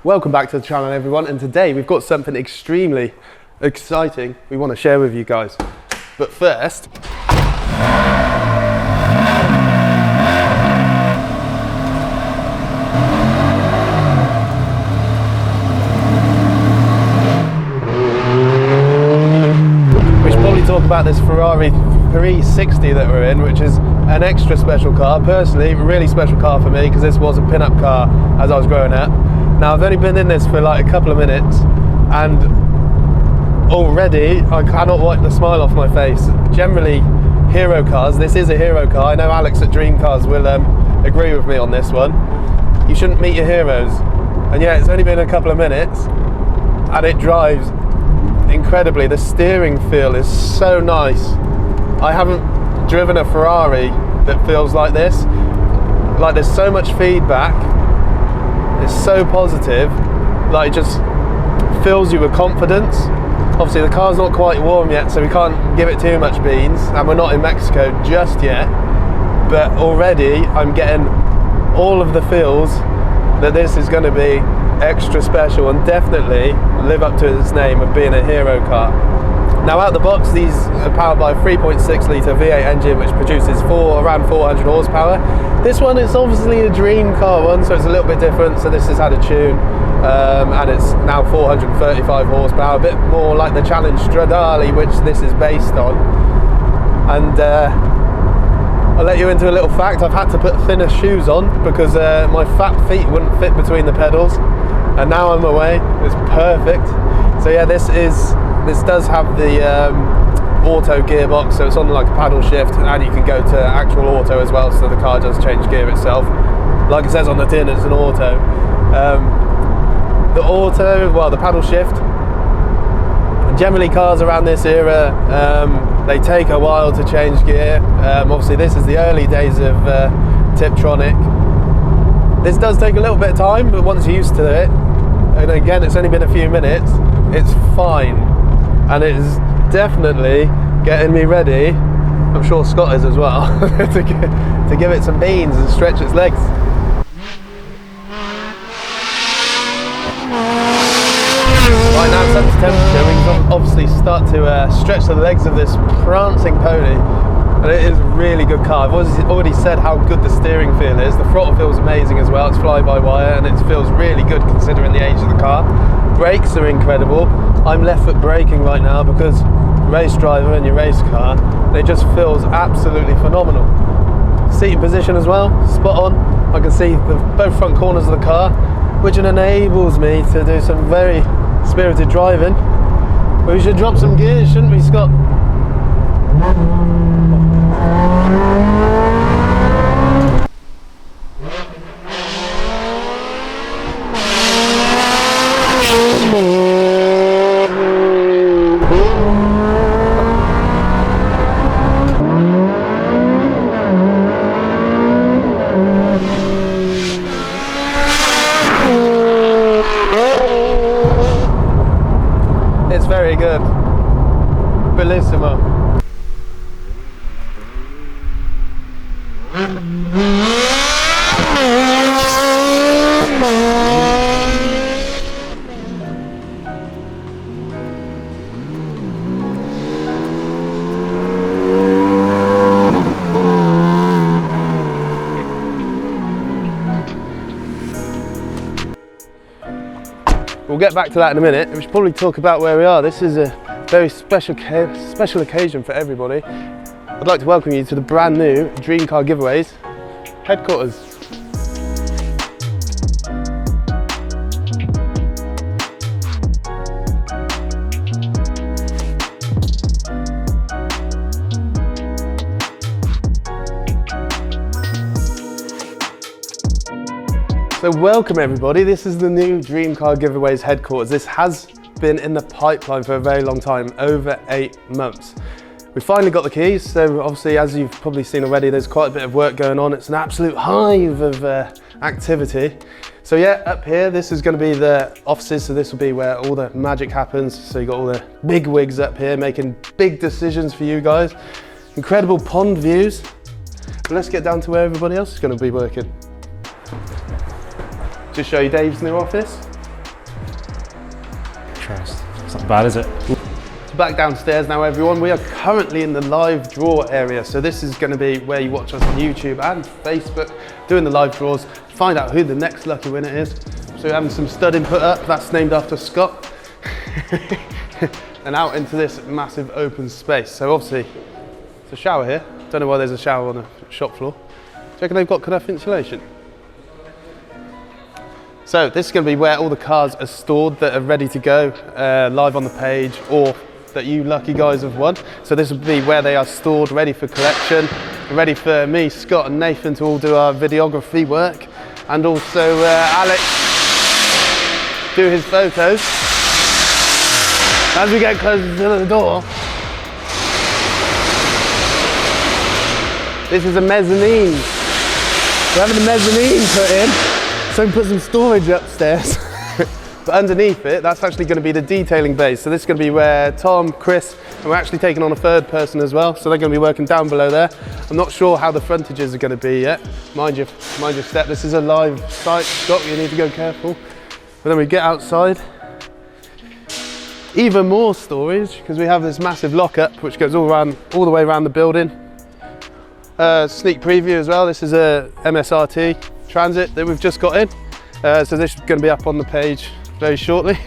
Welcome back to the channel, everyone, and today we've got something extremely exciting we want to share with you guys. But first, we should probably talk about this Ferrari 360 that we're in, which is an extra special car. Personally, a really special car for me because this was a pin-up car as I was growing up. Now I've only been in this for like a couple of minutes and already I cannot wipe the smile off my face. Generally hero cars, this is a hero car. I know Alex at Dream Cars will agree with me on this one. You shouldn't meet your heroes, and yeah, it's only been a couple of minutes and it drives incredibly. The steering feel is so nice. I haven't driven a Ferrari that feels like this. Like, there's so much feedback. It's so positive, like it just fills you with confidence. Obviously the car's not quite warm yet, so we can't give it too much beans, and we're not in Mexico just yet, but already I'm getting all of the feels that this is going to be extra special and definitely live up to its name of being a hero car. Now out the box, these are powered by a 3.6 litre V8 engine which produces around 400 horsepower. This one is obviously a dream car one, so it's a little bit different. So this has had a tune and it's now 435 horsepower, a bit more like the Challenge Stradale, which this is based on. And I'll let you into a little fact. I've had to put thinner shoes on because my fat feet wouldn't fit between the pedals, and now I'm away. It's perfect. So yeah, this does have the auto gearbox, so it's on like a paddle shift, and you can go to actual auto as well, so the car does change gear itself. Like it says on the tin, it's an auto. The paddle shift, generally cars around this era, they take a while to change gear. Obviously this is the early days of Tiptronic. This does take a little bit of time, but once you're used to it, and again it's only been a few minutes, it's fine. And it is definitely getting me ready, I'm sure Scott is as well, to give it some beans and stretch its legs. Right now it's up to temperature. We can obviously start to stretch the legs of this prancing pony, and it is a really good car. I've already said how good the steering feel is. The throttle feels amazing as well. It's fly-by-wire and it feels really good considering the age of the car. Brakes are incredible. I'm left foot braking right now because race driver in your race car, and it just feels absolutely phenomenal. Seating position as well, spot on. I can see both front corners of the car, which enables me to do some very spirited driving. But we should drop some gears, shouldn't we, Scott? It's very good. Bellissimo. We'll get back to that in a minute. We should probably talk about where we are. This is a very special occasion for everybody. I'd like to welcome you to the brand new Dream Car Giveaways headquarters. So welcome everybody, this is the new Dream Car Giveaways headquarters. This has been in the pipeline for a very long time, over 8 months. We finally got the keys, so obviously as you've probably seen already, there's quite a bit of work going on. It's an absolute hive of activity. So yeah, up here, this is going to be the offices, so this will be where all the magic happens. So you've got all the big wigs up here making big decisions for you guys. Incredible pond views. But let's get down to where everybody else is going to be working. Just show you Dave's new office. Christ, it's not bad, is it? Back downstairs now, everyone. We are currently in the live draw area, so this is going to be where you watch us on YouTube and Facebook doing the live draws, find out who the next lucky winner is. So we're having some studding put up, that's named after Scott. And out into this massive open space. So obviously it's a shower here. Don't know why there's a shower on the shop floor. Do you reckon they've got enough insulation? So this is going to be where all the cars are stored that are ready to go live on the page, or that you lucky guys have won. So this will be where they are stored, ready for collection, ready for me, Scott and Nathan to all do our videography work, and also Alex do his photos. As we get closer to the door, this is a mezzanine. We're having the mezzanine put in, so we can put some storage upstairs. But underneath it, that's actually going to be the detailing base. So this is going to be where Tom, Chris, and we're actually taking on a third person as well. So they're going to be working down below there. I'm not sure how the frontages are going to be yet. Mind your step. This is a live site, Scott. You need to go careful. But then we get outside. Even more storage, because we have this massive lockup which goes all the way around the building. Sneak preview as well. This is a MSRT Transit that we've just got in. So this is going to be up on the page very shortly.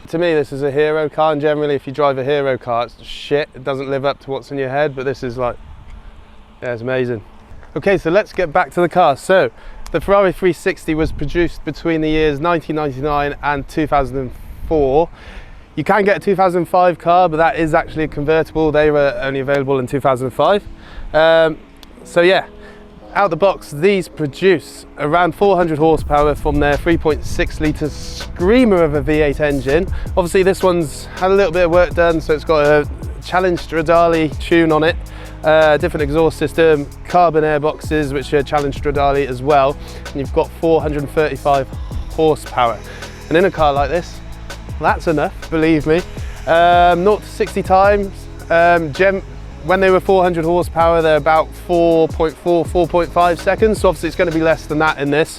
To me, this is a hero car, and generally if you drive a hero car, it's shit. It doesn't live up to what's in your head, but this is like, yeah, it's amazing. Okay, so let's get back to the car. So the Ferrari 360 was produced between the years 1999 and 2004. You can get a 2005 car, but that is actually a convertible. They were only available in 2005. So yeah, out the box, these produce around 400 horsepower from their 3.6 litre screamer of a V8 engine. Obviously this one's had a little bit of work done, so it's got a Challenge Stradale tune on it, different exhaust system, carbon airboxes which are Challenge Stradale as well, and you've got 435 horsepower. And in a car like this, that's enough, believe me. 0 to 60 times, when they were 400 horsepower, they're about 4.5 seconds. So obviously it's going to be less than that in this.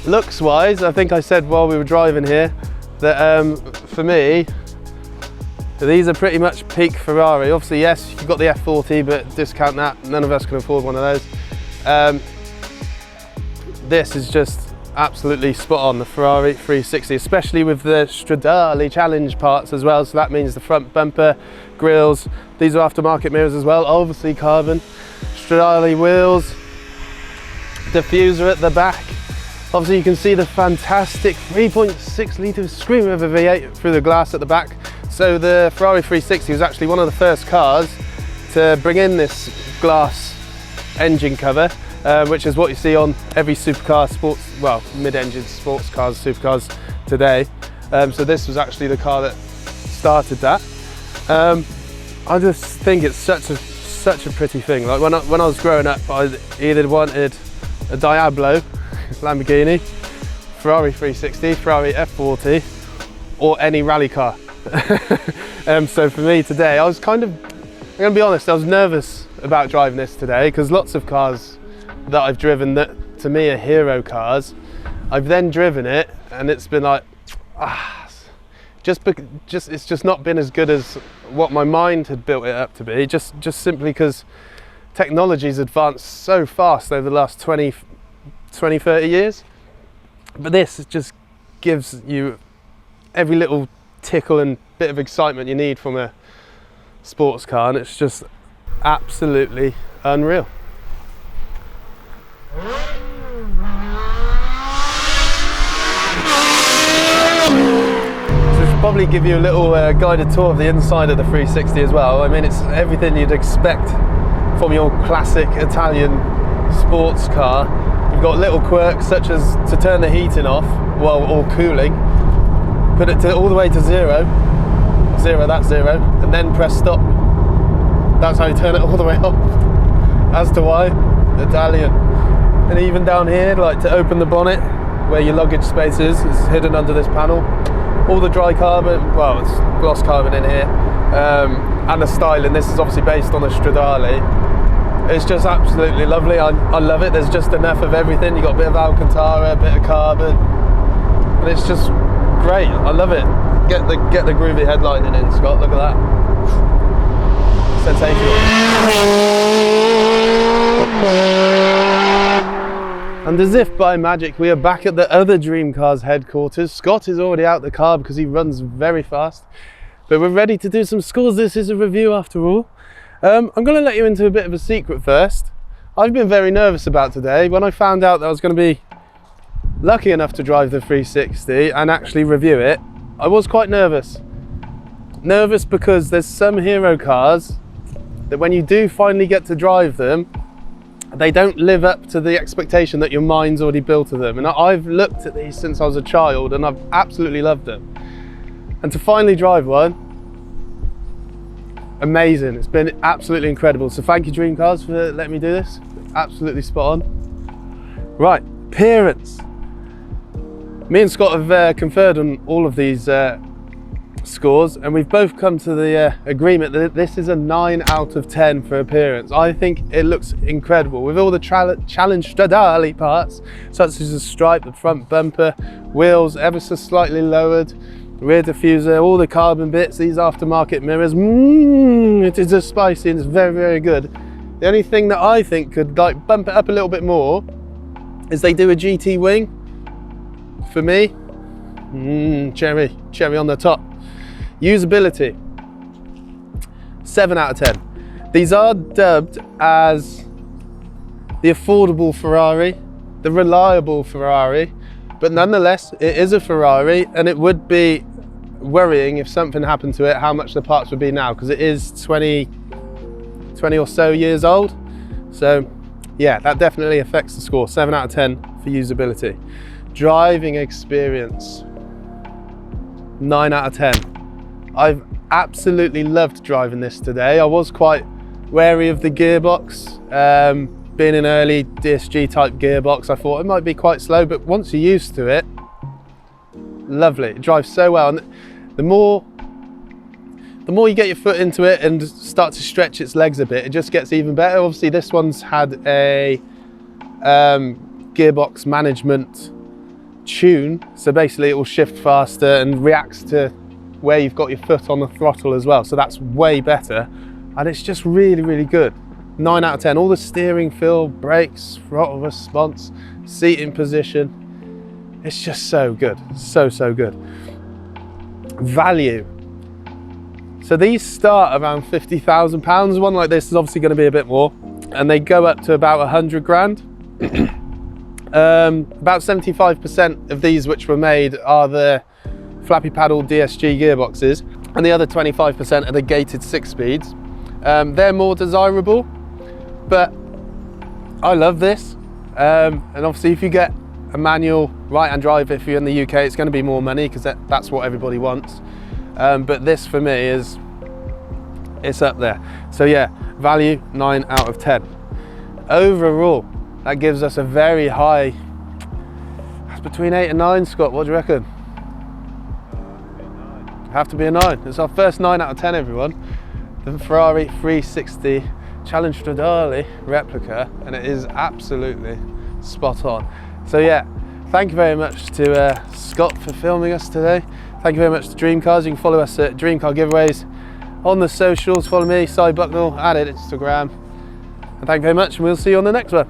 Looks wise, I think I said while we were driving here that for me, these are pretty much peak Ferrari. Obviously, yes, you've got the F40, but discount that. None of us can afford one of those. This is just absolutely spot on, the Ferrari 360, especially with the Stradale Challenge parts as well. So that means the front bumper, grills, these are aftermarket mirrors as well, obviously carbon, Stradale wheels, diffuser at the back. Obviously you can see the fantastic 3.6 litre screamer of a V8 through the glass at the back. So the Ferrari 360 was actually one of the first cars to bring in this glass engine cover, which is what you see on every supercar sports, well, mid-engine sports cars, supercars today. So this was actually the car that started that. I just think it's such a pretty thing. Like when I was growing up, I either wanted a Diablo Lamborghini, Ferrari 360, Ferrari F40, or any rally car. So for me today, I'm gonna be honest, I was nervous about driving this today, because lots of cars that I've driven that to me are hero cars, I've then driven it and it's been like, it's just not been as good as what my mind had built it up to be, just simply because technology's advanced so fast over the last 20, 30 years. But this just gives you every little tickle and bit of excitement you need from a sports car, and it's just absolutely unreal. Probably give you a little guided tour of the inside of the 360 as well. I mean, it's everything you'd expect from your classic Italian sports car. You've got little quirks such as to turn the heating off, well, or cooling, put it all the way to zero, that's zero, and then press stop. That's how you turn it all the way off. As to why, Italian. And even down here, like to open the bonnet, where your luggage space is, it's hidden under this panel. All the dry carbon, well, it's gloss carbon in here, and the styling. This is obviously based on a Stradale. It's just absolutely lovely. I love it. There's just enough of everything. You got a bit of Alcantara, a bit of carbon, and it's just great. I love it. Get the groovy headlining in, Scott. Look at that. Sensational. And as if by magic, we are back at the other Dream Cars headquarters. Scott is already out the car because he runs very fast, but we're ready to do some scores. This is a review after all. I'm going to let you into a bit of a secret first. I've been very nervous about today. When I found out that I was going to be lucky enough to drive the 360 and actually review it, I was quite nervous. Nervous because there's some hero cars that when you do finally get to drive them, they don't live up to the expectation that your mind's already built of them. And I've looked at these since I was a child and I've absolutely loved them. And to finally drive one, amazing. It's been absolutely incredible. So thank you, Dream Cars, for letting me do this. Absolutely spot on. Right, appearance. Me and Scott have conferred on all of these scores, and we've both come to the agreement that this is a 9 out of 10 for appearance. I think it looks incredible with all the challenge Stradale parts, such as the stripe, the front bumper, wheels ever so slightly lowered, rear diffuser, all the carbon bits, these aftermarket mirrors. It is just spicy and it's very, very good. The only thing that I think could like bump it up a little bit more is they do a GT wing. For me, cherry on the top. Usability, 7 out of 10. These are dubbed as the affordable Ferrari, the reliable Ferrari, but nonetheless, it is a Ferrari, and it would be worrying if something happened to it, how much the parts would be now, because it is 20 or so years old. So yeah, that definitely affects the score. 7 out of 10 for usability. Driving experience, 9 out of 10. I've absolutely loved driving this today. I was quite wary of the gearbox. Being an early DSG type gearbox, I thought it might be quite slow, but once you're used to it, lovely. It drives so well. And the more you get your foot into it and start to stretch its legs a bit, it just gets even better. Obviously, this one's had a gearbox management tune, so basically it will shift faster and reacts to where you've got your foot on the throttle as well, so that's way better, and it's just really, really good. 9 out of 10. All the steering feel, brakes, throttle response, seating position, it's just so good, so good. Value, so these start around £50,000. One like this is obviously going to be a bit more, and they go up to about 100 grand. About 75% of these which were made are the flappy paddle DSG gearboxes, and the other 25% are the gated 6-speeds. They're more desirable, but I love this. And obviously if you get a manual right-hand drive, if you're in the UK, it's going to be more money because that's what everybody wants. But this for me it's up there. So yeah, value 9 out of 10. Overall, that gives us a very high, that's between 8 and 9, Scott, what do you reckon? Have to be a 9. It's our first 9 out of 10, everyone. The Ferrari 360 Challenge Stradale replica, and it is absolutely spot on. So yeah, thank you very much to Scott for filming us today. Thank you very much to Dream Cars. You can follow us at Dream Car Giveaways on the socials. Follow me, Cy Bucknell, at Instagram. And thank you very much, and we'll see you on the next one.